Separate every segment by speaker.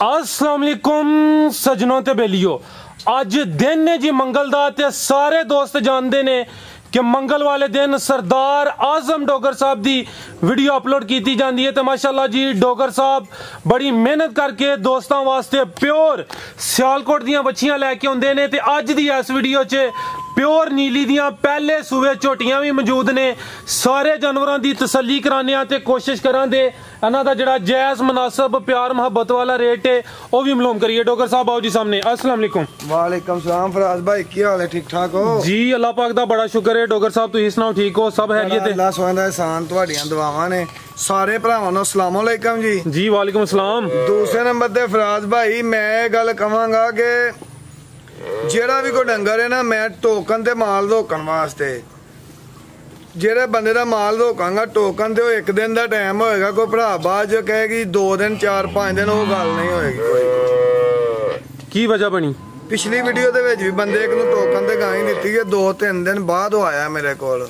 Speaker 1: अस्सलाम वालेकुम सजनों ते बेलियो। अज दिन ने जी मंगल दा ते सारे दोस्त जानते ने कि मंगल वाले दिन सरदार आजम डोगर साहब दी वीडियो अपलोड की जाती है। तो माशाल्लाह जी डोगर साहब बड़ी मेहनत करके दोस्तों वास्ते प्योर सियालकोट दियां बच्चियां लैके आउंदे ने। ते अज दी इस वीडियो च प्योर नीली दियां पहले सूबे झोटियां भी मौजूद ने। सारे जानवरों की तसल्ली कराने ते कोशिश करा दे इन्हां दा जिहड़ा जायज़ मुनासिब प्यार मुहब्बत वाला रेट है वह भी मालूम करिए। डोगर साहब आओ जी सामने। अस्सलाम वालेकुम।
Speaker 2: वालेकुम सलाम फराज भाई, की हाल है? ठीक ठाक हो
Speaker 1: जी? अल्लाह पाक दा बड़ा शुक्र है। डोगर साहब तुसीं सुनाओ, ठीक हो? सब हैरियत है?
Speaker 2: अल्लाह सुबहान दा एहसान, तुहाडियां दुआवां ने। सारे भरावां नूं अस्सलाम वालेकुम जी।
Speaker 1: जी वालेकुम सलाम।
Speaker 2: दूसरे नंबर ते फराज भाई मैं गल कहांगा कि जेड़ा भी कोई डंगर है ना, मैं टोकन ते माल रोकण वास्ते जेड़े बंदे दा माल रोकांगा टोकन ते एक दिन दा टाइम होएगा। कोई भरा बाद जो कहेगी 2 दिन 4-5 दिन वो गल नहीं होएगी कोई।
Speaker 1: की वजह बनी?
Speaker 2: पिछली वीडियो दे विच भी बंदे एक नूं टोकन ते गाई दित्ती है, 2-3 दिन बाद वो आया मेरे कोल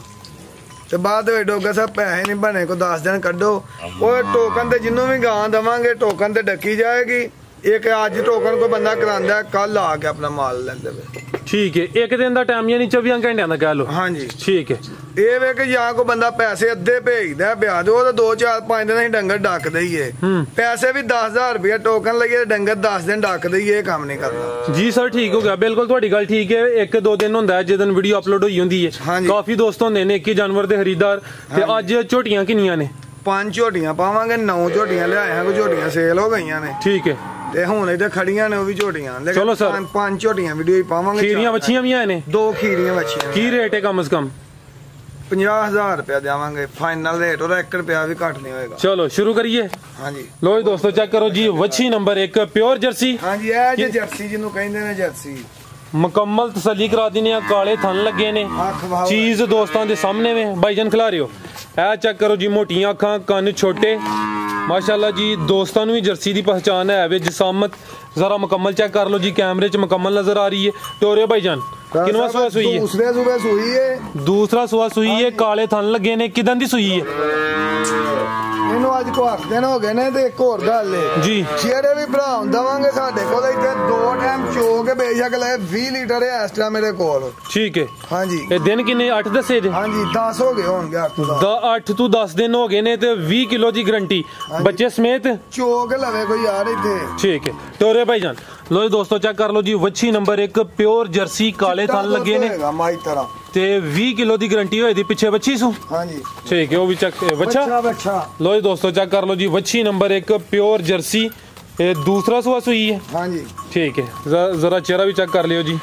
Speaker 2: ते बाद डोगर साहब पैसे नहीं बने, को 10 दिन कड्डो। वो टोकन ते जिन्नों भी गां देवांगे टोकन ते डकी जाएगी। एक अज टोकन को बंदा करांदा है, कल आके अपना माल लेंदे वे। ठीक
Speaker 1: है, एक दिन का टाइम यानी 24 घंटे का कह लो।
Speaker 2: हाँ जी
Speaker 1: ठीक है।
Speaker 2: ये वे कि या को बंदा पैसे अद्धे भेजदा ब्याज, वो तो 2-4-5 दिन असीं डंगर डक दईए, पैसे भी 10,000 रुपया टोकन लगे, डंगर 10 दिन डक दईए, ये काम नहीं करना।
Speaker 1: जी सर ठीक हो गया, बिल्कुल तुहाडी गल ठीक है। 1-2 दिन होंदा है जिस दिन वीडियो अपलोड होई हुंदी है।
Speaker 2: हाँ
Speaker 1: काफी दोस्त होंदे ने एक ही जानवर दे खरीदार। ते अज झोटियां किन्नियां ने?
Speaker 2: 5 झोटियां पावांगे, 9 झोटियां लिआए हैं, कोई झोटियां सेल हो गईयां ने।
Speaker 1: ठीक है।
Speaker 2: ते हुण इधर खड़ियां ने वो भी झोटियां, लेकिन
Speaker 1: चलो सर
Speaker 2: 5 झोटियां वीडियो ही पावांगे।
Speaker 1: खीरियां बच्चियां भी ने? 2
Speaker 2: खीरियां बच्चियां।
Speaker 1: की रेट है? कम से कम
Speaker 2: 50,000 रुपया देवांगे फाइनल रेट, और 1 रुपया भी घट नहीं होएगा।
Speaker 1: चलो शुरू करिए।
Speaker 2: हाँ जी
Speaker 1: लो जी दोस्तों चेक करो जी, वच्छी नंबर 1 प्योर जर्सी।
Speaker 2: हाँ जी ये जर्सी जिन्हों कहंदे ने जर्सी,
Speaker 1: मुकम्मल तसल्ली करा दी। काले थन लगे ने, चीज दोस्तों के सामने में भाईजान खिला रहे हो। ए चेक करो जी, मोटियां अखां, कन छोटे, माशाल्लाह जी। दोस्तों भी जर्सी की पहचान है वे, जिसामत जरा मुकम्मल चेक कर लो जी, कैमरे च मुकम्मल नजर आ रही है। टोरियो भाईजान किनवा सुआ सुई है?
Speaker 2: दूसरे सुबह सुई है।
Speaker 1: दूसरा सुआ सुई है, काले थन लगे ने। किदन दी सुई है?
Speaker 2: ਇਹਨੂੰ ਅੱਜ ਕੋ 8 ਦਿਨ ਹੋ ਗਏ ਨੇ। ਤੇ ਇੱਕ ਹੋਰ ਗੱਲ ਏ
Speaker 1: ਜੀ,
Speaker 2: ਜਿਹੜੇ ਵੀ ਭਰਾ ਦਵਾਂਗੇ ਸਾਡੇ ਕੋਲ ਇੱਥੇ 2 ਟਾਈਮ ਚੋ ਕੇ ਬੇਸ਼ੱਕ ਲੈ 20 ਲੀਟਰ ਹੈ ਇਸ ਟਾਈਮ ਮੇਰੇ ਕੋਲ।
Speaker 1: ਠੀਕ ਹੈ।
Speaker 2: ਹਾਂ ਜੀ
Speaker 1: ਇਹ ਦਿਨ ਕਿੰਨੇ? 8 ਦੱਸੇ ਜੇ?
Speaker 2: ਹਾਂ ਜੀ 10 ਹੋ ਗਏ ਹੋਣਗੇ।
Speaker 1: 8 ਤੋਂ 10 दिन हो गए ने ते 20 किलो की गारंटी बच्चे समेत
Speaker 2: चो के लवे कोई यार इथे।
Speaker 1: ठीक है। टोरे भाईजान लो जी दोस्तों चेक कर लो जी, वच्छी नंबर 1 प्योर जर्सी, काले थन लगे ने
Speaker 2: माई तरह
Speaker 1: ते 20 किलो की गारंटी होई दी। पिछे बच्ची सू?
Speaker 2: हां जी
Speaker 1: ठीक है। वो भी चेक बच्चा। लो जी दोस्तों चेक कर लो जी, वच्छी नंबर 1 प्योर जर्सी, ये दूसरा सुआ सुई है।
Speaker 2: हां जी
Speaker 1: ठीक है। जरा चेहरा भी चेक कर लियो जी,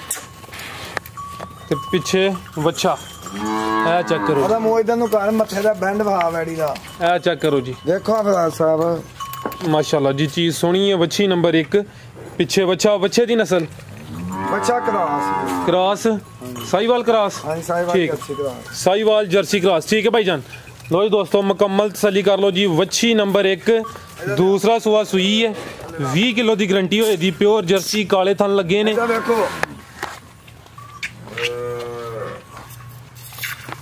Speaker 1: ते पिछे वच्छा ए चेक करो।
Speaker 2: अरे मोई दा नु कान मथे दा बैंड वहा वैडी दा
Speaker 1: ए चेक करो जी।
Speaker 2: देखो फराज साहब
Speaker 1: माशाल्लाह जी, चीज सोहनी है। वच्छी नंबर 1, पिछे वच्छा, वच्छे दी नस्ल
Speaker 2: बच्चा
Speaker 1: क्रॉस साहिवाल क्रॉस। ठीक, साहिवाल जर्सी क्रॉस। ठीक है भाईजान। लो जी दोस्तों मुकम्मल तसल्ली कर लो जी, वच्छी नंबर 1 दूसरा सुआ सुई है, 20 किलो की गारंटी होई दी, प्योर जर्सी, काले थन लगे ने।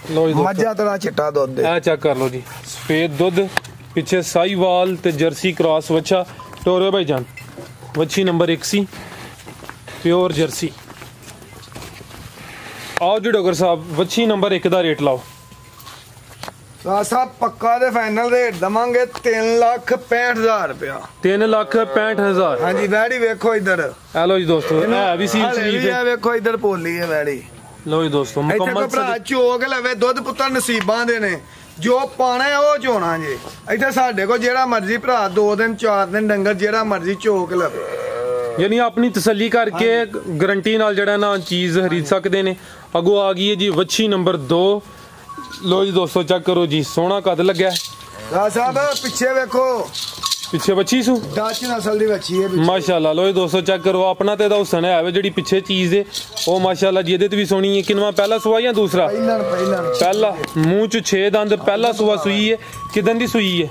Speaker 1: लो जी
Speaker 2: मज्जा तेरा चिट्टा दुध
Speaker 1: ए चेक कर लो जी, सफेद दुध, पिछे साहिवाल ते जर्सी क्रॉस वच्छा। टोरे भाईजान वच्छी नंबर 1 सी, प्योर जर्सी। आओ जी डोगर साहब, वच्छी नंबर 1 का रेट लाओ।
Speaker 2: साहब पक्का दे फाइनल रेट दवांगे 3,65,000 रुपया।
Speaker 1: 3,65,000।
Speaker 2: हाँ जी वैडी वेखो इधर।
Speaker 1: हेलो जी दोस्तों है भी सील शरीफ है,
Speaker 2: वेखो इधर पोली है वैडी।
Speaker 1: लो जी दोस्तों मुकम्मल
Speaker 2: चो के लवे दुध पुत्तर नसीबां दे ने, जो पाना है वो चोना जे। इत्थे साडे को जेड़ा मर्जी भरा 2 दिन 4 दिन डंगर जेड़ा मर्जी चो के लवे,
Speaker 1: यानी अपनी तसल्ली करके गारंटी नाल जेड़ा ना चीज खरीद सकते ने। अगो आ गई है जी वच्छी नंबर 2। लो जी दोस्तों चेक करो जी, सोहना कद लग्या
Speaker 2: साहब। पीछे वेखो,
Speaker 1: पिछे बच्ची सू
Speaker 2: डच नस्ल दी बच्ची है
Speaker 1: माशाल्लाह। लो जी दोस्तों चेक करो, अपना ते दा हुसन है जेड़ी पिछे चीज है वो माशाल्लाह जी एदे ते भी सोहनी है। किनवा पहला सुआ या दूसरा? पहला। मुंह च 6 दंद, पहला सुआ सुई है। किदन दी सुई है?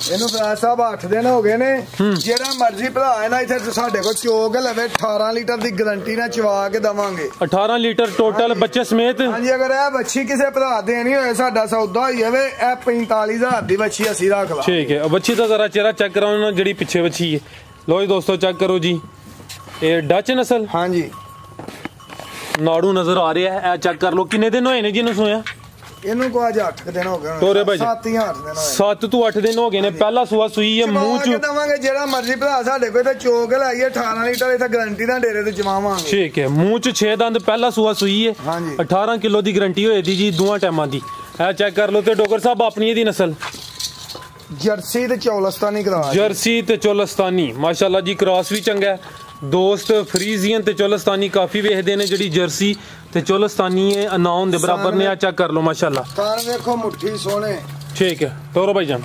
Speaker 2: ਇਹਨੂੰ ਫਰਾਜ ਸਾਹਿਬ 8 ਦਿਨ ਹੋ ਗਏ ਨੇ। ਜਿਹੜਾ ਮਰਜ਼ੀ ਭਰਾ ਹੈ ਨਾ ਇੱਥੇ ਸਾਡੇ ਕੋਲ ਚੋ ਕੇ ਲਵੇ 18 ਲੀਟਰ ਦੀ ਗਾਰੰਟੀ ਨਾਲ ਚਵਾ ਕੇ ਦਵਾਂਗੇ।
Speaker 1: 18 ਲੀਟਰ ਟੋਟਲ ਬੱਚੇ ਸਮੇਤ।
Speaker 2: ਹਾਂਜੀ ਅਗਰ ਇਹ ਬੱਚੀ ਕਿਸੇ ਭਰਾ ਦੇਣੀ ਹੋਏ ਸਾਡਾ ਸੌਦਾ ਹੋਈ ਜਾਵੇ ਇਹ 45,000 ਦੀ ਬੱਚੀ ਅਸੀਂ ਰੱਖ ਲਾ।
Speaker 1: ठीक है। बच्ची तो जरा चेहरा चेक कराओ ना, जड़ी पिछे बच्ची है लो जी दोस्तों चेक करो जी, ये डच नस्ल।
Speaker 2: हाँ जी,
Speaker 1: नाड़ू नजर आ रहा है, चेक कर लो। किन्ने दिन होए ने जी सोया?
Speaker 2: ਇਹਨੂੰ ਕੋ ਅੱਜ 8 ਦਿਨ ਹੋ ਗਏ
Speaker 1: ਤੋਰੇ ਭਾਈ
Speaker 2: 7 ਜਾਂ 8 ਦਿਨ ਹੋਏ।
Speaker 1: 7 ਤੋਂ 8 ਦਿਨ ਹੋ ਗਏ ਨੇ। ਪਹਿਲਾ ਸੂਆ ਸੂਈ ਹੈ, ਮੂੰਹ ਚ
Speaker 2: ਦਵਾਂਗੇ ਜਿਹੜਾ ਮਰਜ਼ੀ ਭਰਾ ਸਾਡੇ ਕੋਲ ਤੇ ਚੋਕ ਲਾਈਏ 18 ਲੀਟਰ ਇੱਥੇ ਗਾਰੰਟੀ ਨਾਲ ਡੇਰੇ ਤੇ ਜਮਾਵਾਂਗੇ।
Speaker 1: ਠੀਕ ਹੈ, ਮੂੰਹ ਚ 6 ਦੰਦ, ਪਹਿਲਾ ਸੂਆ ਸੂਈ ਹੈ।
Speaker 2: ਹਾਂਜੀ
Speaker 1: 18 ਕਿਲੋ ਦੀ ਗਾਰੰਟੀ ਹੋਏ ਦੀ ਜੀ ਦੋਵਾਂ ਟਾਈਮਾਂ ਦੀ। ਇਹ ਚੈੱਕ ਕਰ ਲਓ। ਤੇ ਡੋਗਰ ਸਾਹਿਬ ਆਪਣੀ ਇਹਦੀ ਨਸਲ
Speaker 2: ਜਰਸੀ ਤੇ ਚੌਲਸਤਾਨੀ ਕਰਾਸ।
Speaker 1: ਜਰਸੀ ਤੇ ਚੌਲਸਤਾਨੀ ਮਾਸ਼ਾਅੱਲਾ ਜੀ, ਕ੍ਰਾਸ ਵੀ ਚੰਗਾ ਹੈ। ਦੋਸਤ ਫਰੀਜ਼ੀਅਨ ਤੇ ਚੌਲਸਤਾਨੀ ਕਾਫੀ ਵੇਖਦੇ ਨੇ, ਜਿਹੜੀ ਜਰਸੀ ਤੇ ਚੌਲਸਤਾਨੀ ਹੈ ਨਾ ਹੁੰਦੇ ਬਰਾबर ने। आ चेक कर लो माशाल्लाह,
Speaker 2: कार देखो मुट्ठी सोने।
Speaker 1: ठीक है तोरो भाईजान।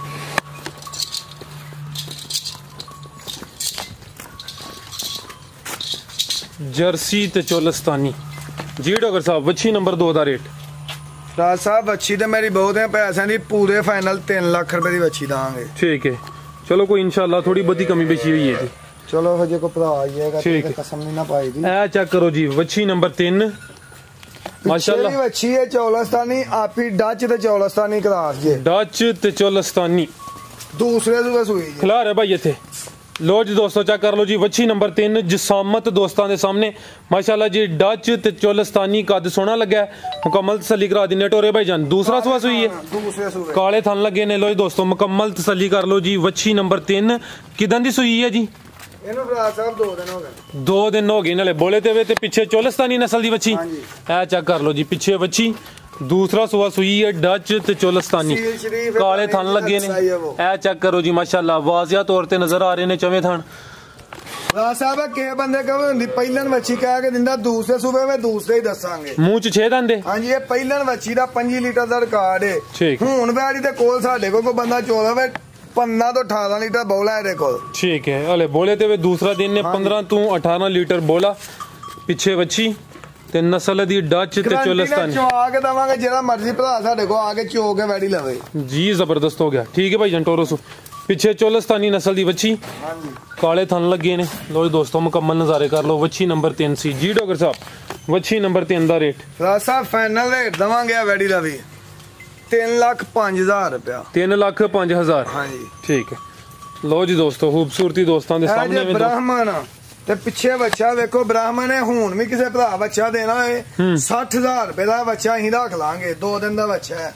Speaker 1: जर्सी ते चौलस्तानी जी डॉक्टर साहब, वच्छी नंबर 2 दा रेट।
Speaker 2: राज साहब वच्छी तो मेरी बहुत है पैसे दी, पूरे फाइनल 3 लाख रुपए दी वच्छी दांगे।
Speaker 1: ठीक है चलो, कोई इंशाल्लाह थोड़ी बहुती कमी बेची हुई है।
Speaker 2: चलो हजे को भरा आइएगा,
Speaker 1: ठीक है,
Speaker 2: कसम नहीं ना पाई दी।
Speaker 1: ए चेक करो जी, वच्छी नंबर 3 माशाल्लाह।
Speaker 2: वच्छी है चौलस्तानी, आपी डच ते चौलस्तानी क्लास जे।
Speaker 1: डच ते चौलस्तानी
Speaker 2: दूसरे सुबह सुई
Speaker 1: खिला रहे भाई इथे। लो जी दोस्तों चेक कर लो जी, वच्छी नंबर 3 जिसामत दोस्तों के सामने माशाल्लाह जी। डच ते चौलस्तानी कद सोना लगा है, मुकम्मल तसल्ली करा दी टोरे भाई जान। दूसरा सुबह सुई है,
Speaker 2: दूसरे सुबह
Speaker 1: काले थन लगे ने। लो जी दोस्तों मुकम्मल तसल्ली कर लो जी। वच्छी नंबर 3 किदन दी सुई है जी?
Speaker 2: 2 दिन हो गए।
Speaker 1: 2 दिन हो गए नाले बोले ते वे ते पीछे चौलस्तानी नस्ल दी वच्छी। ए चेक कर लो जी, पीछे वच्छी। दूसरा सुबह सुई है डच ते चौलस्तानी, काले थन लगे ने। ए चेक करो जी माशाल्लाह, वाजिया तौर ते नजर आ रहे ने चवे थन।
Speaker 2: राज साहब के बंदे कहे पहलन वच्छी कह के दिंदा, दूसरे सुबह में दूसरे ही दसांगे।
Speaker 1: मुंह च 6 दंद।
Speaker 2: हां जी, ये पहलन वच्छी दा 5 लीटर दा रिकॉर्ड है।
Speaker 1: ठीक है,
Speaker 2: हुन बैड़ी ते कोल साडे को बंदा 14 वे 15 तो 18 लीटर बोला है देखो।
Speaker 1: ठीक है, हले बोले ते वे दूसरा दिन ने 15 तो 18 लीटर बोला। पीछे वच्छी ते नस्ल दी डच ते चौलस्तानी।
Speaker 2: चवा के दवांगे, जेड़ा मर्जी भरा साडे को आके चो के वैडी लवे
Speaker 1: जी। जबरदस्त हो गया। ठीक है भाई जंटोरो सु पीछे चौलस्तानी नस्ल दी वच्छी, काले थन लगे ने। लो दोस्तों मुकम्मल नजारे कर लो। वच्छी नंबर 3 सी जी डॉक्टर साहब, वच्छी नंबर 3 दा रेट।
Speaker 2: राज साहब फाइनल रेट दवांगे वैडी दा भी 3,05,000 रुपया।
Speaker 1: 3,05,000।
Speaker 2: हाँ जी
Speaker 1: ठीक है। लो जी दोस्तों खूबसूरती दोस्तों दे सामने में
Speaker 2: ब्राह्मण ते पिछे बच्चा वेखो, ब्राह्मण है। हुन भी किसी भरा बच्चा देना है 60,000 रुपए दा बच्चा ही रख लांगे। 2 दिन दा बच्चा है।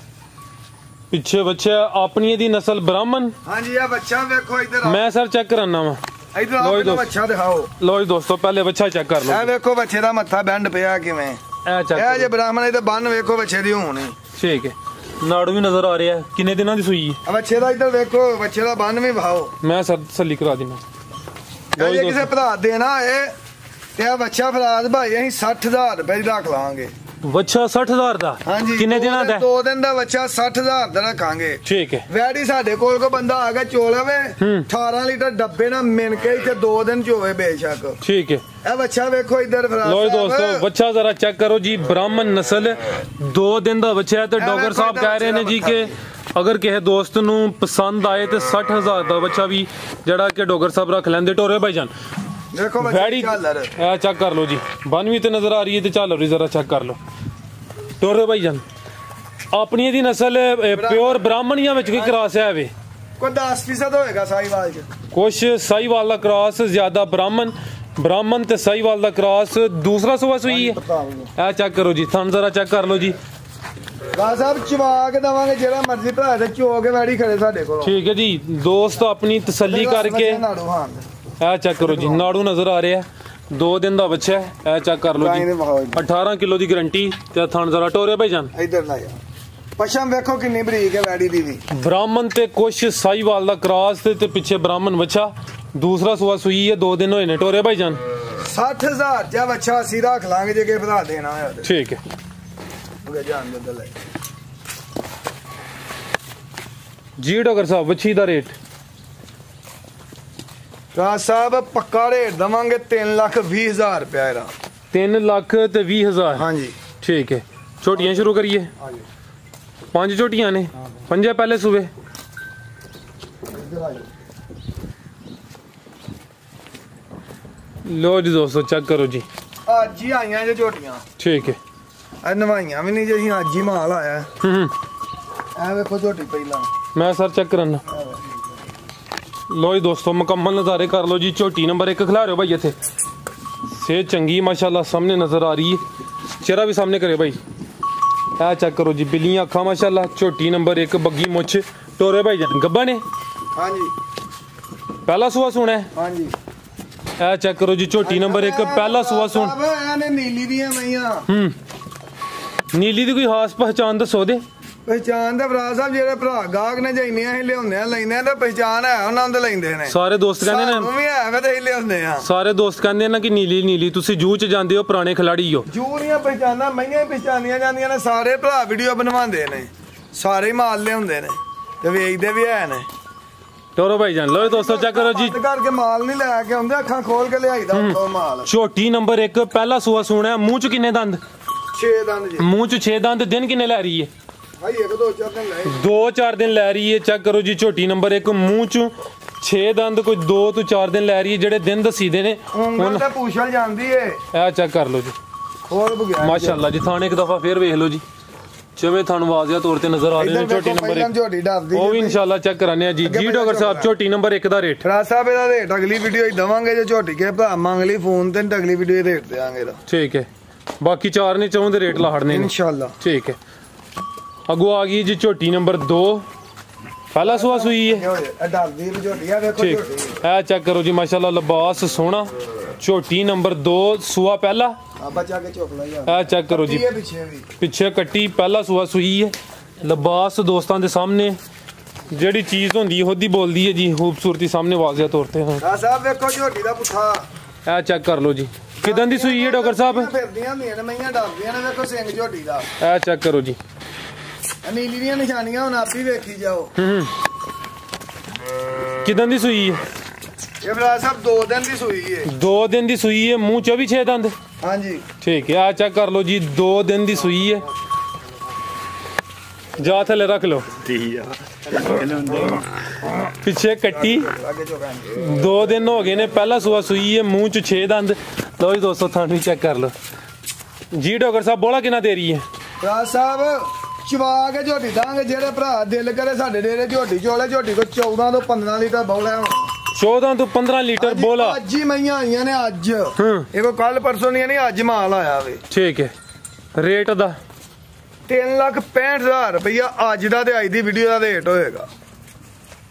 Speaker 1: पीछे बच्चा अपनी दी नस्ल ब्राह्मण।
Speaker 2: हाँ जी, ये बच्चा वेखो इधर।
Speaker 1: मैं सर चेक कराना वा,
Speaker 2: इधर आओ बच्चा दिखाओ।
Speaker 1: लो जी दोस्तों पहले बच्चा चेक कर लो।
Speaker 2: ए वेखो बच्चे दा मत्था बैंड पिया किवें।
Speaker 1: ए चेक
Speaker 2: ए जे ब्राह्मण इधर बन वेखो बच्चे दी हुन।
Speaker 1: ठीक है, नाड़ू भी नजर आ रहा है। किन्ने दिनों दी सुई है?
Speaker 2: बच्चे दा इधर वेखो, बच्चे दा बन भी भाओ।
Speaker 1: मैं सर तसल्ली करा देना।
Speaker 2: ये किसी भरा देना है ते बच्चा फराज भाई अहीं 60,000 रुपए दी रख लांगे।
Speaker 1: बच्चा 60,000 दा?
Speaker 2: हाँ जी,
Speaker 1: किन्ने दिनों दा?
Speaker 2: 2 दिन दा बच्चा 60,000 दा रखांगे।
Speaker 1: ठीक है,
Speaker 2: वैडी साडे कोल को बंदा आ गया चोलवे 18 लीटर डब्बे ना मिन के इथे 2 दिन चोवे बेशक।
Speaker 1: ठीक है,
Speaker 2: ए बच्चा वेखो इधर फराज।
Speaker 1: लो दोस्तों बच्चा जरा चेक करो जी। ब्राह्मण नस्ल 2 दिन दा बच्चा है। तो डॉक्टर साहब कह रहे ने जी कि अगर किसी दोस्त नू पसंद आए तो 60,000 दा बच्चा भी जड़ा के डॉक्टर साहब रख लेंदे। टोरे भाईजान
Speaker 2: देखो
Speaker 1: वैडी चेक कर लो जी, बन भी तो नजर आ रही है। तो चलो जरा चेक कर लो। टोरे भाईजान अपनी दी नस्ल प्योर ब्राह्मण या विच कोई क्रॉस है वे?
Speaker 2: कोई 10% होएगा साहीवाल च।
Speaker 1: कुछ साहीवाल दा क्रॉस, ज्यादा ब्राह्मण ते साहीवाल दा क्रॉस। दूसरा सुबह सुई है। ए चेक करो जी, थन जरा चेक कर लो जी।
Speaker 2: राज साहब चवा के दवांगे, जेड़ा मर्जी भरा दे चो के वैडी खड़े साडे कोल।
Speaker 1: ठीक है जी, दोस्त अपनी तसल्ली करके। ए चेक करो जी, नाड़ू नजर आ रहा है। 2 दिन दा बच्चा है। ए चेक कर लो जी, 18 किलो दी गारंटी। ते थन जरा टोरे भाईजान
Speaker 2: इधर ना यार, पशम देखो कितनी बरीक है वैडी दी।
Speaker 1: ब्राह्मण ते कुछ साहीवाल दा क्रॉस ते पीछे ब्राह्मण बच्चा। दूसरा सुबह सुई है। 2 दिन होए ने। टोरे भाईजान
Speaker 2: 60,000 चा बच्चा असी रख लांगे जे के भरा देना है।
Speaker 1: ठीक है,
Speaker 2: जान दे दले
Speaker 1: जी डॉक्टर साहब वच्छी दा रेट।
Speaker 2: राज साहब पक्का रेट दवांगे 3,20,000 रुपया।
Speaker 1: 3,20,000।
Speaker 2: हाँ जी
Speaker 1: ठीक है, छोटियां शुरू करिए। 5 छोटियां ने, 5 पहले सुबह। लो जी दोस्तों चेक करो जी,
Speaker 2: आज ही आईया जो झोटियां।
Speaker 1: ठीक है,
Speaker 2: नवाइया भी नहीं जी, आज ही माल आया। ए वेखो झोटी पहला।
Speaker 1: मैं सर चेक करना। लो जी दोस्तों मुकम्मल नज़ारे कर लो जी। झोटी नंबर 1 खिला रहे हो भाई इतने सेहत चंगी माशाल्लाह सामने नज़र आ रही है। चेहरा भी सामने करे भाई। ऐ चेक करो जी बिल्लियां अखा माशाल्लाह। झोटी नंबर 1 बग्गी मुछ टोरे भाई जान गब्बा ने।
Speaker 2: हाँ जी
Speaker 1: पहला सुआ सुना है।
Speaker 2: हाँ जी
Speaker 1: ऐ चेक करो जी झोटी नंबर 1 पहला सुआ सुन।
Speaker 2: नीली दी मैया
Speaker 1: नीली दी कोई खास पहचान दसो दे।
Speaker 2: पहचान ਦਾ ਭਰਾ ਸਾਹਿਬ ਜਿਹੜੇ ਭਰਾ ਗਾਹਕ ਨੇ ਜਈਨੀਆਂ ਹੀ ਲਿਆਉਂਦੇ ਆ ਲੈਂਦੇ ਆ ਤਾਂ ਪਛਾਣ ਹੈ ਉਹਨਾਂ ਦੇ ਲੈਂਦੇ ਨੇ।
Speaker 1: ਸਾਰੇ ਦੋਸਤ ਕਹਿੰਦੇ ਨੇ
Speaker 2: ਵੀ ਹੈ ਮੈਂ ਤੇ ਹੀ ਲਿਆਉਂਦੇ ਆ।
Speaker 1: ਸਾਰੇ ਦੋਸਤ ਕਹਿੰਦੇ ਨੇ ਕਿ ਨੀਲੀ ਨੀਲੀ ਤੁਸੀਂ ਜੂ ਚ ਜਾਂਦੇ ਹੋ ਪੁਰਾਣੇ ਖਿਲਾੜੀ ਹੋ।
Speaker 2: ਜੂ ਦੀਆਂ ਪਛਾਨਾਂ ਮਈਆਂ ਪਛਾਨੀਆਂ ਜਾਂਦੀਆਂ ਨੇ। ਸਾਰੇ ਭਰਾ ਵੀਡੀਓ ਬਣਵਾਉਂਦੇ ਨੇ ਸਾਰੇ ਮਾਲ ਲਿਆਉਂਦੇ ਨੇ ਤੇ ਵੇਚਦੇ ਵੀ ਹੈ ਨੇ।
Speaker 1: टोरो भाई जान लो दोस्तों चेक करो जी
Speaker 2: करके माल नहीं लैके आंदे अखां खोल के लियाईदा माल।
Speaker 1: झोटी नंबर 1 पहला सुआ सुना मूंह च किन्ने दंद
Speaker 2: 6 दंद जी।
Speaker 1: मूंह च 6 दंद दिन किन्ने लै रही है
Speaker 2: भाई 1-2-4 दिन लै
Speaker 1: 2-4 दिन लै रही है। चेक करो जी झोटी नंबर 1 मूंह च 6 दंद कोई 2 तो 4 दिन लै रही है जेड़े दिन दसी दे ने
Speaker 2: हुन ते पूछल जांदी है।
Speaker 1: ए चेक कर लो जी
Speaker 2: खोल बगैर
Speaker 1: माशाल्लाह जी। थाने एक दफा फिर वेख लो जी जिवें थानू वाजिया तौर ते नजर आ रहे ने। झोटी नंबर 1
Speaker 2: झोटी डरदी
Speaker 1: ਉਹ ਵੀ ਇਨਸ਼ਾਅੱਲਾ ਚੈੱਕ ਕਰਾਨੇ ਆ ਜੀ। ਜੀ ਡਾਕਟਰ ਸਾਹਿਬ ਝੋਟੀ ਨੰबर 1 ਦਾ ਰੇਟ
Speaker 2: ਰਾਜ ਸਾਹਿਬ ਇਹਦਾ ਰੇਟ ਅਗਲੀ ਵੀਡੀਓ ਹੀ ਦਵਾਂਗੇ। ਜੇ ਝੋਟੀ ਕੇ ਭਰਾ ਮੰਗ ਲਈ ਫੋਨ ਤੇ ਅਗਲੀ ਵੀਡੀਓ ਹੀ ਰੇਟ ਦੇਾਂਗੇ ਇਹਦਾ।
Speaker 1: ਠੀਕ ਹੈ ਬਾਕੀ 4 ਨੇ ਚਾਹੁੰਦੇ ਰੇਟ ਲਾਹੜਨੇ ਨੇ
Speaker 2: ਇਨਸ਼ਾਅੱਲਾ।
Speaker 1: ਠੀਕ ਹੈ ਅੱਗੋਂ ਆ ਗਈ ਜੀ ਝੋਟੀ ਨੰबर 2 ਪਹਿਲਾ ਸੁਆ ਸੂਈ ਹੈ।
Speaker 2: ਇਹ ਡਰਦੀ ਵੀ ਝੋਟੀ ਆ ਵੇਖੋ
Speaker 1: ਠੀਕ
Speaker 2: ਝੋਟੀ
Speaker 1: ਇਹ ਚੈੱਕ ਕਰੋ ਜੀ ਮਾਸ਼ਾਅੱਲਾ ਲਿਬਾਸ ਸੋਹਣਾ। ਝੋਟੀ ਨੰबर 2 ਸੁਆ ਪਹਿਲਾ
Speaker 2: ਆ ਬੱਚਾ ਕੇ ਚੁੱਕ ਲਿਆ।
Speaker 1: ਇਹ ਚੈੱਕ ਕਰੋ ਜੀ ਪਿੱਛੇ ਕੱਟੀ ਪਹਿਲਾ ਸੁਆ ਸੂਈ ਹੈ। ਲਿਬਾਸ ਦੋਸਤਾਂ ਦੇ ਸਾਹਮਣੇ ਜਿਹੜੀ ਚੀਜ਼ ਹੁੰਦੀ ਹੈ ਉਹਦੀ ਬੋਲਦੀ ਹੈ ਜੀ। ਖੂਬਸੂਰਤੀ ਸਾਹਮਣੇ ਵਾਜ਼ਿਆ ਤੌਰ ਤੇ ਹਾਂ
Speaker 2: ਸਾਹਿਬ ਵੇਖੋ ਝੋਟੀ ਦਾ ਪੁੱਠਾ।
Speaker 1: ਇਹ ਚੈੱਕ ਕਰ ਲਓ ਜੀ ਕਿਦਾਂ ਦੀ ਸੂਈ ਹੈ ਡਾਕਟਰ ਸਾਹਿਬ।
Speaker 2: ਫਿਰਦੀਆਂ ਹੁੰਦੀਆਂ ਨੇ ਮਈਆਂ ਡਰਦੀਆਂ ਨੇ। ਵੇਖੋ ਸਿੰਘ ਝੋਟੀ ਦਾ
Speaker 1: ਇਹ ਚੈੱਕ ਕਰੋ ਜੀ
Speaker 2: ਨੀਲੀ ਦੀਆਂ ਨਿਸ਼ਾਨੀਆਂ ਹੁਣ ਆਪੀ ਵੇਖੀ ਜਾਓ।
Speaker 1: ਕਿਦਾਂ ਦੀ ਸੂਈ ਹੈ
Speaker 2: ਇਹ ਭਰਾ ਸਾਹਿਬ 2 ਦਿਨ ਦੀ ਸੂਈ ਹੈ।
Speaker 1: 2 दिन ਦੀ ਸੂਈ ਹੈ ਮੂੰਹ 'ਚ ਵੀ 6 ਦੰਦ।
Speaker 2: ਹਾਂਜੀ
Speaker 1: ਠੀਕ ਹੈ ਆ ਚੈੱਕ ਕਰ ਲਓ ਜੀ 2 दिन ਦੀ ਸੂਈ ਹੈ। ਜਾ ਥੱਲੇ ਰੱਖ ਲਓ ਪਿੱਛੇ ਕੱਟੀ 2 दिन ਹੋ ਗਏ ਨੇ। ਪਹਿਲਾ ਸੂਆ ਸੂਈ ਹੈ ਮੂੰਹ 'ਚ 6 ਦੰਦ। ਲਓ ਜੀ ਦੋਸਤੋ ਤੁਹਾਨੂੰ ਚੈੱਕ ਕਰ ਲਓ ਜੀ। ਡਾਕਟਰ ਸਾਹਿਬ ਬੋਲਾ ਕਿੰਨਾ ਦੇ ਰਹੀ ਹੈ
Speaker 2: ਭਰਾ ਸਾਹਿਬ ਚਵਾ ਕੇ ਝੋਟੀ ਦਾਂਗੇ। ਜਿਹੜੇ ਭਰਾ ਦਿਲ ਕਰੇ ਸਾਡੇ ਡੇਰੇ ਝੋਟੀ ਚੋਲੇ ਝੋਟੀ ਕੋ 14 ਤੋਂ 15 ਲੀਟਰ ਬੋਲਾ
Speaker 1: 14 ਤੋਂ 15 ਲੀਟਰ ਬੋਲਾ।
Speaker 2: ਅੱਜ ਹੀ ਮਈਆਂ ਆਈਆਂ ਨੇ ਅੱਜ। ਇਹ ਕੋ ਕੱਲ ਪਰਸੋਂ ਨਹੀਂ ਅੱਜ ਮਾਲ ਆਇਆ ਵੇ।
Speaker 1: ਠੀਕ ਹੈ ਰੇਟ ਦਾ
Speaker 2: 3,65,000 ਰੁਪਇਆ ਅੱਜ ਦਾ ਤੇ ਅੱਜ ਦੀ ਵੀਡੀਓ ਦਾ ਰੇਟ ਹੋਏਗਾ।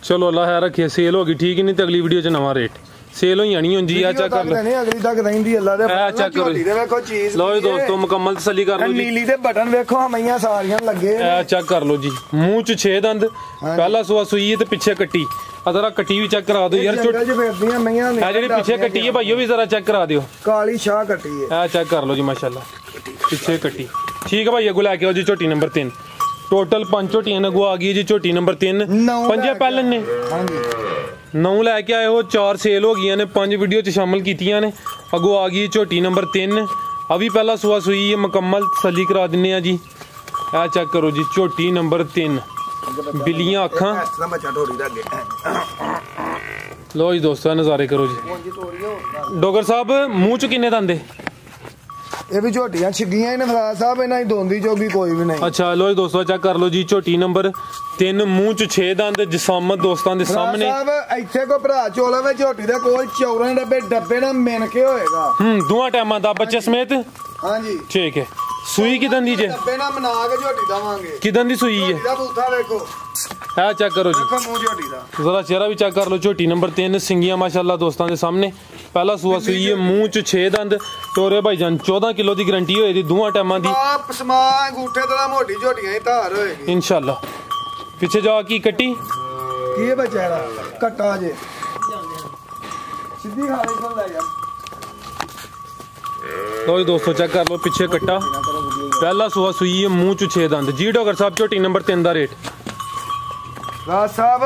Speaker 1: ਚਲੋ ਅੱਲਾ ਹੈ ਰੱਖੇ ਸੇਲ ਹੋ ਗਈ ਠੀਕ ਨਹੀਂ ਤੇ ਅਗਲੀ ਵੀਡੀਓ 'ਚ ਨਵਾਂ ਰੇਟ ਸੇਲ ਹੋਈ ਆਣੀ ਹੁੰਦੀ ਆ। ਚੈੱਕ ਕਰ ਲਓ
Speaker 2: ਨਹੀਂ ਅਗਲੀ ਤੱਕ ਰਹਿੰਦੀ ਅੱਲਾ ਦੇ ਝੋਟੀ ਦੇ ਵੇਖੋ ਚੀਜ਼।
Speaker 1: ਲਓ ਜੀ ਦੋਸਤੋ ਮੁਕੰਮਲ ਤਸੱਲੀ ਕਰ ਲਓ ਜੀ।
Speaker 2: ਨੀਲੀ ਦੇ ਬਟਨ ਵੇਖੋ ਮਈਆਂ ਸਾਰੀਆਂ ਲੱਗੇ।
Speaker 1: ਇਹ ਚੈੱਕ ਕਰ ਲਓ ਜੀ ਮੂੰਹ 'ਚ 6 ਦੰਦ ਪਹਿਲਾ ਸੁਆ ਸੂਈ ਹੈ ਤੇ ਪਿੱਛੇ ਕੱਟੀ ਆ ਜ਼ਰਾ ਕੱਟੀ ਵੀ ਚੈੱਕ ਕਰਾ ਦਿਓ ਯਾਰ।
Speaker 2: ਜੰਗਲ 'ਚ ਫਿਰਦੀਆਂ ਮਈਆਂ ਨੇ।
Speaker 1: ਇਹ ਜਿਹੜੀ ਪਿੱਛੇ ਕੱਟੀ ਹੈ ਭਾਈਓ ਵੀ ਜ਼ਰਾ ਚੈੱਕ ਕਰਾ ਦਿਓ।
Speaker 2: ਕਾਲੀ ਸ਼ਾਹ ਕੱਟੀ ਹੈ।
Speaker 1: ਇਹ ਚੈੱਕ ਕਰ ਲਓ ਜੀ ਮਾਸ਼ਾਅੱਲਾ ਪਿੱਛੇ ਕੱਟੀ। ਠੀਕ ਹੈ ਭਾਈ ਅੱਗੋਂ ਲੈ ਕੇ ਆਓ ਜੀ ਝੋਟੀ ਨੰबर 3 ਟੋਟਲ 5 ਝੋਟੀਆਂ ਅੱਗੋਂ ਆ ਗਈ ਜੀ। ਝੋਟੀ ਨੰबर 3 ਪੰਜੇ ਪਹਿਲਨ ਨੇ।
Speaker 2: ਹਾਂਜੀ
Speaker 1: 9 ਲੈ ਕੇ ਆਏ ਹੋ 4 ਸੇਲ ਹੋ ਗਈਆਂ ਨੇ 5 ਵੀਡੀਓ 'ਚ ਸ਼ਾਮਲ ਕੀਤੀਆਂ ਨੇ। ਅੱਗੋਂ ਆ ਗਈ ਝੋਟੀ ਨੰबर 3 ਆ ਵੀ ਪਹਿਲਾ ਸੁਆ ਸੂਈ ਹੈ ਮੁਕੰਮਲ ਤਸੱਲੀ ਕਰਾ ਦਿੰਨੇ ਆ ਜੀ। ਇਹ ਚੈੱਕ ਕਰੋ ਜੀ ਝੋਟੀ ਨੰबर 3 ਬਿੱਲੀਆਂ ਅੱਖਾਂ। ਲੋ ਜੀ ਦੋਸਤੋ ਨਜ਼ਾਰੇ ਕਰੋ ਜੀ। ਡਾਕਟਰ ਸਾਹਿਬ ਮੂੰਹ 'ਚ ਕਿੰਨੇ ਦੰਦ?
Speaker 2: ਇਹ ਵੀ ਝੋਟੀਆਂ ਛਿੱਗੀਆਂ ਹੀ ਨੇ ਫਰਾਜ ਸਾਹਿਬ। ਇਹਨਾਂ ਦੀ ਦੋਂਦੀ ਜੋਗੀ ਕੋਈ ਵੀ ਨਹੀਂ।
Speaker 1: ਅੱਛਾ ਲੋ ਜੀ ਦੋਸਤੋ ਚੈੱਕ ਕਰ ਲਓ ਜੀ ਝੋਟੀ ਨੰबर 3 ਮੂੰਹ 'ਚ 6 ਦੰਦ ਜਸਾਮਤ ਦੋਸਤਾਂ ਦੇ ਸਾਹਮਣੇ।
Speaker 2: ਸਾਹਿਬ ਇੱਥੇ ਕੋ ਭਰਾ ਚੋਲਾ ਵੇ ਝੋਟੀ ਦੇ ਕੋਲ 14 ਡੱਬੇ ਨਾਲ ਮਿਣ ਕੇ ਹੋਏਗਾ।
Speaker 1: ਦੋਵਾਂ ਟਾਈਮਾਂ ਦਾ ਬੱਚੇ ਸਮੇਤ।
Speaker 2: ਹਾਂਜੀ
Speaker 1: ਠੀਕ ਹੈ ਸੂਈ ਕਿਦਾਂ ਦੀ ਜੇ?
Speaker 2: ਡੱਬੇ ਨਾਲ ਮਨਾ ਕੇ ਝੋਟੀ ਦਵਾਂਗੇ।
Speaker 1: ਕਿਦਾਂ ਦੀ ਸੂਈ ਹੈ?
Speaker 2: ਇਹਦਾ ਬੂਥਾ ਵੇਖੋ।
Speaker 1: ਇਹ ਚੈੱਕ ਕਰੋ ਜੀ
Speaker 2: ਦੇਖੋ ਮੂੰਹ ਝੋਟੀ ਦਾ
Speaker 1: ਜ਼ਰਾ ਚਿਹਰਾ ਵੀ ਚੈੱਕ ਕਰ ਲਓ। ਝੋਟੀ ਨੰबर 3 ਸਿੰਗੀਆਂ ਮਾਸ਼ਾਅੱਲਾ ਦੋਸਤਾਂ ਦੇ ਸਾਹਮਣੇ। ਪਹਿਲਾ ਸੂਆ ਸੂਈ ਹੈ ਮੂੰਹ 'ਚ 6 ਦੰਦ। ਟੋਰੇ ਭਾਈਜਾਨ 14 ਕਿਲੋ ਦੀ ਗਰੰਟੀ ਹੋਏ ਦੀ ਦੋਵਾਂ ਟਾਈਮਾਂ ਦੀ।
Speaker 2: ਆਪ ਸਮਾ ਅੰਗੂਠੇ ਤੋਂ ਮੋਟੀ ਝੋਟੀਆਂ ਹੀ ਧਾਰ ਹੋਏਗੀ
Speaker 1: ਇਨਸ਼ਾਅੱਲਾ। ਪਿੱਛੇ ਜਾ ਕੀ ਕੱਟੀ
Speaker 2: ਕੀ ਹੈ ਬਚਾਰਾ ਕੱਟਾ ਜੇ ਸਿੱਧੀ ਖਾਲੀ ਸੁਣ ਲੈ ਯਾਰ।
Speaker 1: ਲੋ ਜੀ ਦੋਸਤੋ ਚੈੱਕ ਕਰ ਲਓ ਪਿੱਛੇ ਕੱਟਾ ਪਹਿਲਾ ਸੂਆ ਸੂਈ ਹੈ ਮੂੰਹ 'ਚ 6 ਦੰਦ। ਜੀ ਡਾਕਟਰ ਸਾਹਿਬ ਝੋਟੀ ਨੰबर 3 ਦਾ ਰੇਟ?
Speaker 2: ਰਾਜ ਸਾਹਿਬ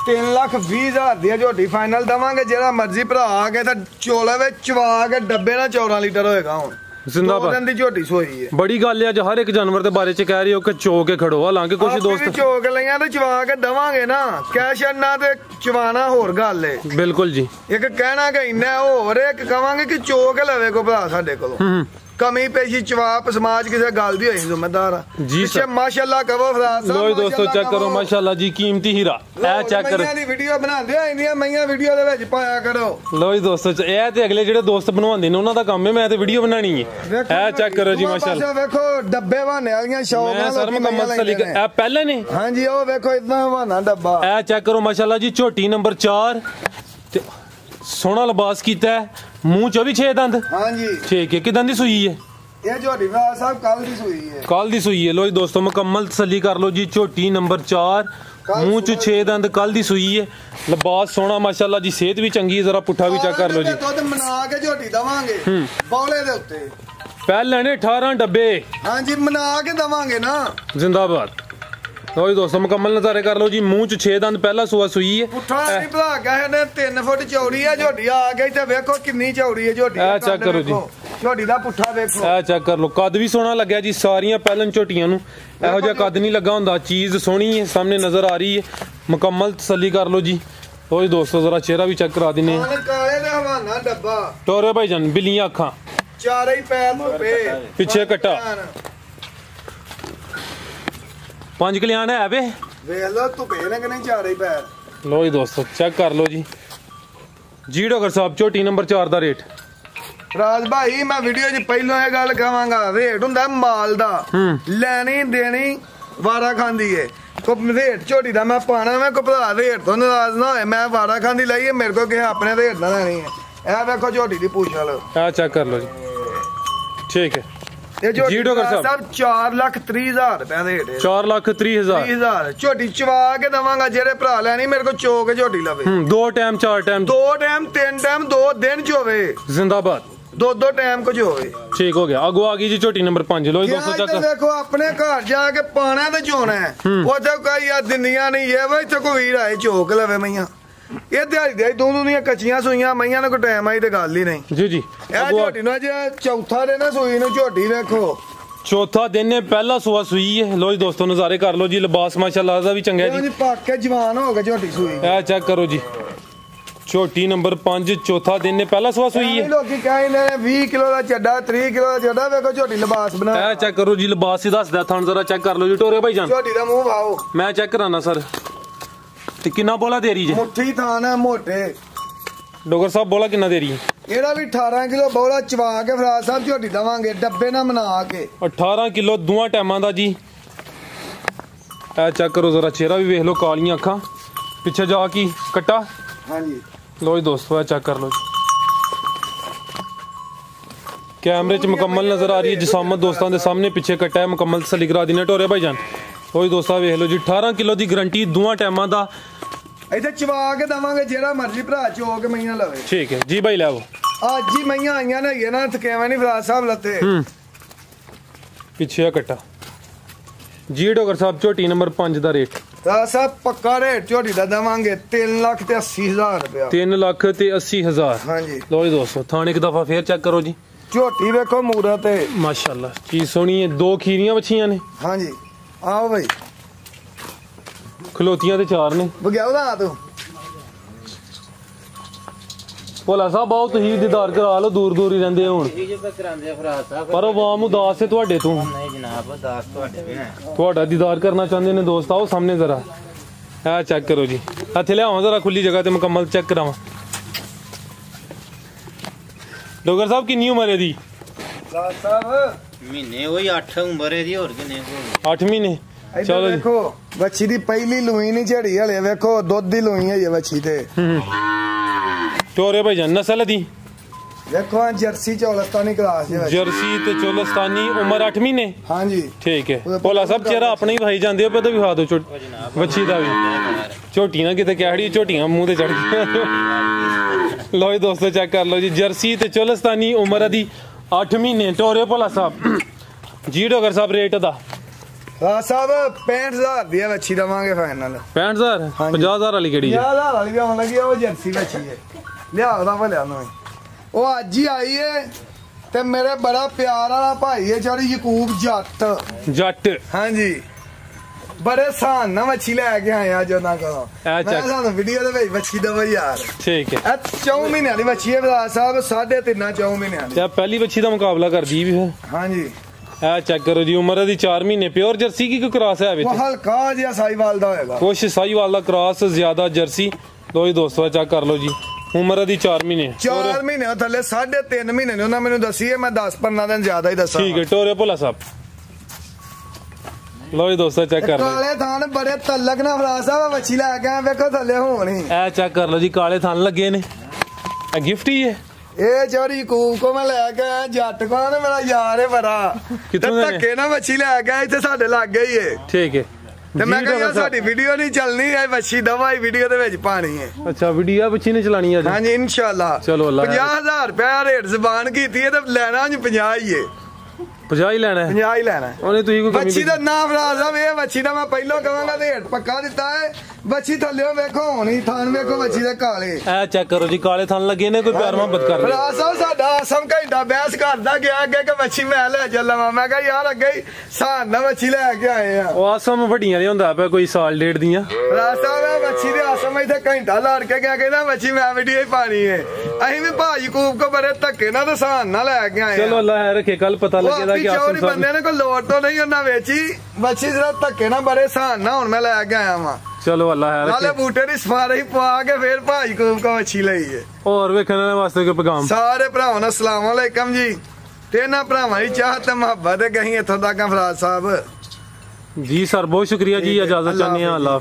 Speaker 2: 3,20,000 ਦੀ ਝੋਟੀ ਫਾਈਨਲ ਦਵਾਂਗੇ। ਜਿਹੜਾ ਮਰਜ਼ੀ ਭਰਾ ਆ ਕੇ ਤਾਂ ਚੋਲੇ ਵਿੱਚ ਚਵਾ ਕੇ ਡੱਬੇ ਨਾਲ 14 ਲੀਟਰ ਹੋਏਗਾ। ਹੁਣ
Speaker 1: ਜ਼ਿੰਦਾਬਾਦ।
Speaker 2: 2 ਦਿਨ ਦੀ ਝੋਟੀ ਸੋਈ ਹੈ।
Speaker 1: ਬੜੀ ਗੱਲ ਹੈ ਅੱਜ ਹਰ ਇੱਕ ਜਾਨਵਰ ਦੇ ਬਾਰੇ 'ਚ ਕਹਿ ਰਹੇ ਹੋ ਕਿ ਚੋ ਕੇ ਖੜੋ। ਹਾਲਾਂਕਿ ਕੁਝ ਦੋਸਤ
Speaker 2: ਚੋ ਕੇ ਲਈਆਂ ਤੇ ਚਵਾ ਕੇ ਦਵਾਂਗੇ ਨਾ। ਕੈਸ਼ ਨਾ ਤੇ ਚਵਾਣਾ ਹੋਰ ਗੱਲ ਏ।
Speaker 1: ਬਿਲਕੁਲ ਜੀ।
Speaker 2: ਇੱਕ ਕਹਿਣਾ ਕਿ ਇੰਨਾ ਹੋਰ ਇੱਕ ਕਵਾਂਗੇ ਕਿ ਚੋ ਕੇ ਲਵੇ ਕੋ ਭਰਾ ਸਾਡੇ ਕੋਲੋਂ। कमी पेशी चवाप समाज किसी गल दी होई जिम्मेदार
Speaker 1: जी सर
Speaker 2: माशाअल्लाह कहो फराज साहब
Speaker 1: लो दोस्तों चेक करो माशाअल्लाह जी कीमती हीरा ए चेक करो
Speaker 2: मैयां दी वीडियो बनांदे हो इंदियां मैयां वीडियो दे विच पाया करो
Speaker 1: लो जी दोस्तों ए ते अगले जेडे दोस्त बनवांदे ने उन्हां दा काम है मैं ते वीडियो बनानी है ए चेक करो जी माशाअल्लाह
Speaker 2: देखो डब्बे बहाने वालियां शौक
Speaker 1: मैं सर मुकम्मल सलीका ए पहले ने
Speaker 2: हां जी ओ देखो इतना बहाना डब्बा
Speaker 1: ए चेक करो माशाअल्लाह जी झोटी नंबर 4 ते सोहना लिबास कीता है मुंह च भी 6 दंद
Speaker 2: हां जी
Speaker 1: ठीक है किदां दी सुई है
Speaker 2: ये झोटी फराज साहब कल दी सुई है
Speaker 1: कल दी सुई है लो जी दोस्तों मुकम्मल तसल्ली कर लो जी झोटी नंबर 4 मुंह च 6 दंद कल दी सुई है लिबास सोहना माशाअल्लाह जी सेहत भी चंगी है जरा पुट्ठा भी चेक कर लो जी
Speaker 2: दुध मना के झोटी दवांगे बौले दे उत्ते
Speaker 1: पहले ने 18 डब्बे
Speaker 2: हां जी मना के दवांगे ना
Speaker 1: जिंदाबाद लो जी दोस्तों मुकम्मल नजारे कर लो जी मुंह च 6 दंद पहला सुआ सुई है
Speaker 2: पुट्ठा नहीं भला कहे ने 3 फुट चौड़ी है झोटी आ गई ते देखो कितनी चौड़ी है झोटी
Speaker 1: ए चेक करो जी
Speaker 2: झोटी दा पुट्ठा देखो
Speaker 1: ए चेक कर लो कद भी सोहना लग्या जी सारियां पहलन झोटियां नु ਇਹੋ ਜਿਹਾ कद नहीं लगा हुंदा चीज सोहनी है सामने नजर आ रही है मुकम्मल तसल्ली कर लो जी लो जी दोस्तों जरा चेहरा भी चेक करा देने
Speaker 2: काले दा हवाना डब्बा
Speaker 1: टोरे भाईजान बिल्लियां अखां
Speaker 2: चारे ही पैर धोपे
Speaker 1: पीछे कट्टा 5 कल्याण है वे
Speaker 2: वेख लो धुपे ने कि नहीं चारे ही पैर
Speaker 1: लो जी दोस्तों चेक कर लो जी जी डॉक्टर साहब झोटी नंबर 4 दा रेट
Speaker 2: राज भाई मैं वीडियो च पहलों ये गल कहांगा रेट हुंदा माल दा लेनी देनी वारा खांदी है को रेट झोटी दा मैं पाना मैं को भरा रेट तो नाराज ना होए मैं वारा खांदी लाई है मेरे को किसी अपने रेट ना लेनी है ए देखो झोटी दी पूछ लो
Speaker 1: आ चेक कर लो जी ठीक है
Speaker 2: ये झोटी
Speaker 1: जी डॉक्टर साहब
Speaker 2: 4,30,000 रुपए रेट है
Speaker 1: 4,30,000
Speaker 2: 30,000 झोटी चवा के दवांगा जेरे भरा लेनी मेरे को चोक झोटी लवे
Speaker 1: 2 टाइम 4 टाइम
Speaker 2: 2 टाइम 3 टाइम 2 दिन च होवे
Speaker 1: जिंदाबाद
Speaker 2: 2 टाइम कुछ होवे
Speaker 1: ठीक हो गया अगो आ गई जी झोटी नंबर 5 लो जी दोस्तों चेक
Speaker 2: देखो अपने घर जाके पाना ते चोना है ओथे कोई या दिंदियां नहीं है भाई इत्थे कोई वीर आए चोक लवे मैयां ये दिहाड़ी दे दो दुनिया कच्चियां सुइयां मैयां ने को टाइम आई ते गल ही नहीं
Speaker 1: जी जी
Speaker 2: ए झोटी ना जे चौथा दिन है सुई नु झोटी देखो
Speaker 1: चौथा दिन है पहला सुआ सुई है लो जी दोस्तों नजारे कर लो जी लिबास माशाल्लाह दा भी चंगा है जी
Speaker 2: पक के जवान हो गए झोटी सुई
Speaker 1: ए चेक करो जी झोटी नंबर 5 चौथा दिन ने पहला सुआ सुई है
Speaker 2: लोग कहने 20 किलो का चड्डा 30 किलो का चड्डा देखो झोटी लिबास बना
Speaker 1: ए चेक करो जी लिबास ही दसदा थान जरा चेक कर लो जी टोरे भाई जान
Speaker 2: झोटी दा मुंह भाओ
Speaker 1: मैं चेक कराना सर ते कितना बोला दे रही जी
Speaker 2: मुट्ठी थान है मोटे
Speaker 1: डॉक्टर साहब बोला कितना दे रही है
Speaker 2: एड़ा भी 18 किलो बोला चवा के फराज साहब झोटी दवांगे डब्बे ना बना के
Speaker 1: 18 किलो दोवां टाइमां दा जी ए चेक करो जरा चेहरा भी देख लो कालियां अखां पीछे जा की कट्टा
Speaker 2: हां जी
Speaker 1: लो जी दोस्तों चेक कर लो कैमरे च मुकम्मल नजर आ रही है जिसामत दोस्तों के सामने पीछे कट्टा है मुकम्मल तसल्ली करा दी टोरे भाईजान लो जी दोस्तों वेख लो जी 18 किलो की गारंटी दोवां टाइमां दा
Speaker 2: इधर चवा के दवांगे जेड़ा मर्जी भरा चोक मैयां लवे
Speaker 1: ठीक है जी भाई ले आओ
Speaker 2: आज ही मैयां आईयां ने ये ना थकेवा नहीं फराज साहब लते
Speaker 1: पीछे कट्टा जी डॉक्टर साहब झोटी नंबर 5 दा रेट
Speaker 2: साहब पक्का रेट झोटी दा दवांगे 3,80,000 रुपया
Speaker 1: 3,80,000
Speaker 2: हां जी
Speaker 1: लो जी दोस्तों थाने एक दफा फिर चेक करो जी
Speaker 2: झोटी देखो मूरत है
Speaker 1: माशाल्लाह चीज सोहनी है 2 खीरियां बछियां ने
Speaker 2: हां जी आओ भाई
Speaker 1: खलोतियां ते 4 ने
Speaker 2: बगैव दा तू
Speaker 1: ਭੋਲਾ ਸਾਹਿਬ ਆਓ ਤੁਸੀਂ ਦੀਦਾਰ ਕਰਾ ਲਓ ਦੂਰ ਦੂਰ ਹੀ ਰਹਿੰਦੇ ਹੁਣ ਪਰ ਆਵਾਮ ਉਦਾਸ ਹੈ ਤੁਹਾਡੇ ਤੋਂ
Speaker 3: ਨਹੀਂ ਜਨਾਬ ਉਦਾਸ ਤੁਹਾਡੇ ਵੀ ਹੈ
Speaker 1: ਤੁਹਾਡਾ ਦੀਦਾਰ ਕਰਨਾ ਚਾਹੁੰਦੇ ਨੇ ਦੋਸਤ ਆਓ ਸਾਹਮਣੇ ਜ਼ਰਾ ਇਹ ਚੈੱਕ ਕਰੋ ਜੀ ਇੱਥੇ ਲਿਆਵਾਂ ਜ਼ਰਾ ਖੁੱਲੀ ਜਗ੍ਹਾ ਤੇ ਮੁਕੰਮਲ ਚੈੱਕ ਕਰਾਵਾਂ ਡਾਕਟਰ ਸਾਹਿਬ ਕਿੰਨੀ ਉਮਰ ਹੈ ਦੀ
Speaker 2: ਸਾਹਿਬ
Speaker 3: ਮਹੀਨੇ ਉਹੀ 8 ਉਮਰ ਹੈ ਦੀ ਹੋਰ ਕਿੰਨੇ
Speaker 1: 8 ਮਹੀਨੇ
Speaker 2: ਚਲੋ ਦੇਖੋ ਬੱਚੀ ਦੀ ਪਹਿਲੀ ਲੂਈ ਨਹੀਂ ਝੜੀ ਹਲੇ ਵੇਖੋ ਦੁੱਧ ਦੀ ਲੂਈ ਹੈ ਇਹ ਬੱਚੀ ਤੇ
Speaker 1: टोरे भाई जान नस्ल दी
Speaker 2: देखो जर्सी चौलस्तानी क्लास
Speaker 1: जर्सी ते चौलस्तानी उम्र 8 महीने
Speaker 2: हां जी
Speaker 1: ठीक है भोला साहब चेहरा अपना ही भाई जांदे हो पे तो विखा दो बच्ची दा भी झोटी ना किते कहड़ी झोटियां मुंह ते चढ़ गई लो जी दोस्तों चेक कर लो जी जर्सी ते चौलस्तानी उम्र दी 8 महीने टोरे भोला साहब जी डॉक्टर साहब रेट दा
Speaker 2: साहब 65,000 दी बच्ची दवांगे फाइनल
Speaker 1: 65,000 50,000 वाली केड़ी है
Speaker 2: 50,000 वाली भी आने लगी है वो जर्सी बच्ची है लिया दा भलिया नु वो आज ही आई है ते मेरे बड़ा प्यार वाला भाई है चोरी यकूब जट
Speaker 1: जट
Speaker 2: हां जी ਬੜੇ ਸਾਨ ਨਾ ਮੱਛੀ ਲੈ ਕੇ ਆਏ ਆ ਜੋਨਾ ਕੋਲੋਂ
Speaker 1: ਚੱਕ।
Speaker 2: ਮੈਂ ਸਾਨੂੰ ਵੀਡੀਓ ਦੇ ਵਿੱਚ ਮੱਛੀ ਦਵਾ ਯਾਰ
Speaker 1: ਠੀਕ ਹੈ
Speaker 2: ਇਹ 4 ਮਹੀਨਿਆਂ ਦੀ ਮੱਛੀ ਹੈ ਵਿਰਾਜ ਸਾਹਿਬ 3.5 4 ਮਹੀਨਿਆਂ ਦੀ
Speaker 1: ਤੇ ਪਹਿਲੀ ਵੱਛੀ ਦਾ ਮੁਕਾਬਲਾ ਕਰਦੀ ਵੀ ਫਿਰ
Speaker 2: ਹਾਂਜੀ
Speaker 1: ਇਹ ਚੈੱਕ ਕਰੋ ਜੀ ਉਮਰ ਦੀ 4 ਮਹੀਨੇ ਪਿਓਰ ਜਰਸੀ ਕੀ ਕੋਈ ਕ੍ਰਾਸ ਹੈ ਵਿੱਚ
Speaker 2: ਉਹ ਹਲਕਾ ਜਿਹਾ ਸਾਈਵਾਲ ਦਾ ਹੋਏਗਾ
Speaker 1: ਕੁਛ ਸਾਈਵਾਲ ਦਾ ਕ੍ਰਾਸ ਜ਼ਿਆਦਾ ਜਰਸੀ ਲੋ ਜੀ ਦੋਸਤੋ ਚੈੱਕ ਕਰ ਲਓ ਜੀ ਉਮਰ ਦੀ 4 ਮਹੀਨੇ
Speaker 2: 4 ਮਹੀਨੇ ਥੱਲੇ 3.5 ਮਹੀਨੇ ਨੇ ਉਹਨਾਂ ਮੈਨੂੰ ਦੱਸੀ ਹੈ ਮੈਂ 10-15 ਦਿਨ ਜ਼ਿਆਦਾ ਹੀ ਦੱਸਾਂ
Speaker 1: ਠੀਕ ਹੈ ਟੋਰੇ ਭੋਲਾ ਸਾਹਿਬ ਲੋ ਜੀ ਦੋਸਤੋ ਚੈੱਕ ਕਰ ਲਓ
Speaker 2: ਕਾਲੇ ਥਾਨ ਬੜੇ ਤਲਕ ਨਾ ਫਰਾ ਸਾਹਿਬ ਮੱਛੀ ਲੈ ਕੇ ਆਏ ਵੇਖੋ ਥੱਲੇ ਹੋਣੀ
Speaker 1: ਇਹ ਚੈੱਕ ਕਰ ਲਓ ਜੀ ਕਾਲੇ ਥਣ ਲੱਗੇ ਨੇ ਇਹ ਗਿਫਟ ਹੀ ਹੈ
Speaker 2: ਇਹ ਚੋਰੀ ਕੋ ਮੈਂ ਲੈ ਕੇ ਆਇਆ ਜੱਟ ਕੋ ਨਾ ਮੇਰਾ ਯਾਰ ਹੈ ਬੜਾ
Speaker 1: ਕਿੱਥੋਂ ਦੇ ਨੇ?
Speaker 2: ਧੱਕੇ ਨਾ ਮੱਛੀ ਲੈ ਕੇ ਆਇਆ ਇੱਥੇ ਸਾਡੇ ਲਾਗੇ ਹੀ ਏ
Speaker 1: ਠੀਕ ਹੈ
Speaker 2: ਤੇ ਮੈਂ
Speaker 1: ਜੀ
Speaker 2: ਕਿਹਾ
Speaker 1: ਡਾਕਟਰ ਸਾਹਿਬ।
Speaker 2: ਸਾਡੀ ਵੀਡੀਓ ਨਹੀਂ ਚੱਲਣੀ ਇਹ ਮੱਛੀ ਦਵਾਈ ਵੀਡੀਓ ਦੇ ਵਿੱਚ ਪਾਣੀ ਹੈ
Speaker 1: ਅੱਛਾ ਵੀਡੀਓ ਬੱਚੀ ਨੇ ਚਲਾਣੀ ਅੱਜ
Speaker 2: ਹਾਂਜੀ ਇਨਸ਼ਾਅੱਲਾ
Speaker 1: ਚਲੋ ਅੱਲਾ
Speaker 2: 50,000 ਰੁਪਏ ਰੇਟ ਜ਼ਬਾਨ ਕੀਤੀ ਹੈ ਤੇ ਲੈਣਾ ਜੀ 50 ਹੀ ਏ
Speaker 1: 50 ਹੀ ਲੈਣਾ ਹੈ
Speaker 2: 50 ਹੀ ਲੈਣਾ ਹੈ।
Speaker 1: ਉਹਨੇ ਤੁਸੀਂ ਕੋਈ
Speaker 2: ਮੱਛੀ
Speaker 1: ਕਮੀ
Speaker 2: ਦਾ ਨਾਮ ਫਰਾਜ਼ ਸਾਹਿਬ ਇਹ ਮੱਛੀ ਦਾ ਮੈਂ ਪਹਿਲਾਂ ਕਹਾਂਗਾ ਤੇ ਰੇਟ ਪੱਕਾ ਦਿੱਤਾ ਹੈ ਮੱਛੀ ਥੱਲਿਓ ਵੇਖੋ ਹੋਣੀ ਥਾਨ ਵੇਖੋ ਮੱਛੀ ਦੇ ਕਾਲੇ
Speaker 1: ਇਹ ਚੈੱਕ ਕਰੋ ਜੀ ਕਾਲੇ ਥਣ ਲੱਗੇ ਨੇ ਕੋਈ ਪਿਆਰ ਮੁਹੱਬਤ ਕਰ ਰਿਹਾ
Speaker 2: ਫਰਾਜ਼ ਸਾਹਿਬ ਸਾਡਾ ਆਸਮ ਘੰਟਾ ਬਹਿਸ ਕਰਦਾ ਗਿਆ ਅੱਗੇ ਕਿ ਮੱਛੀ ਮੈਂ ਲੈ ਚੱਲਾਂ ਮੈਂ ਕਿਹਾ ਯਾਰ ਅੱਗੇ ਹੀ ਸਾਨ ਨਾਲ ਮੱਛੀ ਲੈ ਕੇ ਆਏ ਆ
Speaker 1: ਉਹ ਆਸਮ ਵੱਡੀਆਂ ਦੇ ਹੁੰਦਾ ਪਿਆ ਕੋਈ ਸਾਲ ਡੇਢ ਦੀਆਂ
Speaker 2: ਫਰਾਜ਼ ਸਾਹਿਬ ਇਹ ਮੱਛੀ ਦੇ ਆਸਮ ਇੱਥੇ ਘੰਟਾ ਲੜ ਕੇ ਗਿਆ ਕਹਿੰਦਾ ਮੱਛੀ ਮੈਂ ਵੀਡੀਓ ਹੀ ਪਾਣੀ ਹੈ ਅਸੀਂ ਵੀ ਭਾਜੀ ਕੂਬ ਕੋ ਬੜੇ ਧੱਕੇ ਨਾਲ ਤੇ ਸਾਨ ਨਾਲ ਲੈ ਕੇ ਆਏ
Speaker 1: ਚਲੋ ਅੱਲਾ ਹੈ ਰੱਖੇ ਕੱਲ ਪਤਾ ਲੱਗੇਗਾ ਕਿ ਆਸਮ ਸਾਹਿਬ
Speaker 2: ਬੰਦੇ ਨੇ ਕੋਈ ਲੋੜ ਤੋਂ ਨਹੀਂ ਉਹਨਾਂ ਵੇਚੀ ਮੱਛੀ ਜਿਹੜਾ ਧੱਕੇ ਨਾਲ ਬੜੇ ਸਾਨ ਨਾਲ ਹੁਣ ਮੈਂ ਲੈ ਕੇ ਆਇਆ ਵਾਂ
Speaker 1: ਚਲੋ ਅੱਲਾ ਹੈ
Speaker 2: ਨਾਲੇ
Speaker 1: ਰੱਖੇ
Speaker 2: ਬੂਟੇ ਦੀ ਸਫਾਰੀ ਪਵਾ ਕੇ ਫੇਰ ਭਾਜੀ ਕੂਬ ਕੋ ਮੱਛੀ ਲਈ ਹੈ
Speaker 1: ਹੋਰ ਵੇਖਣ ਵਾਸਤੇ ਕੋਈ ਪੈਗਾਮ
Speaker 2: ਸਾਰੇ ਭਰਾਵਾਂ ਨੂੰ ਅਸਲਾਮ ਅਲੈਕਮ ਜੀ ਤੇ ਇਹਨਾਂ ਭਰਾਵਾਂ ਦੀ ਚਾਹਤ ਤੇ ਮੁਹੱਬਤ ਹੈ ਕਹੀਂ ਇੱਥੋਂ ਤੱਕ ਫਰਾਜ਼ ਸਾਹਿਬ
Speaker 1: ਜੀ ਸਰ ਬਹੁਤ ਸ਼ੁਕਰੀਆ ਜੀ ਇਜਾਜ਼ਤ ਚਾਹੁੰਦੇ ਹਾਂ ਅੱਲਾ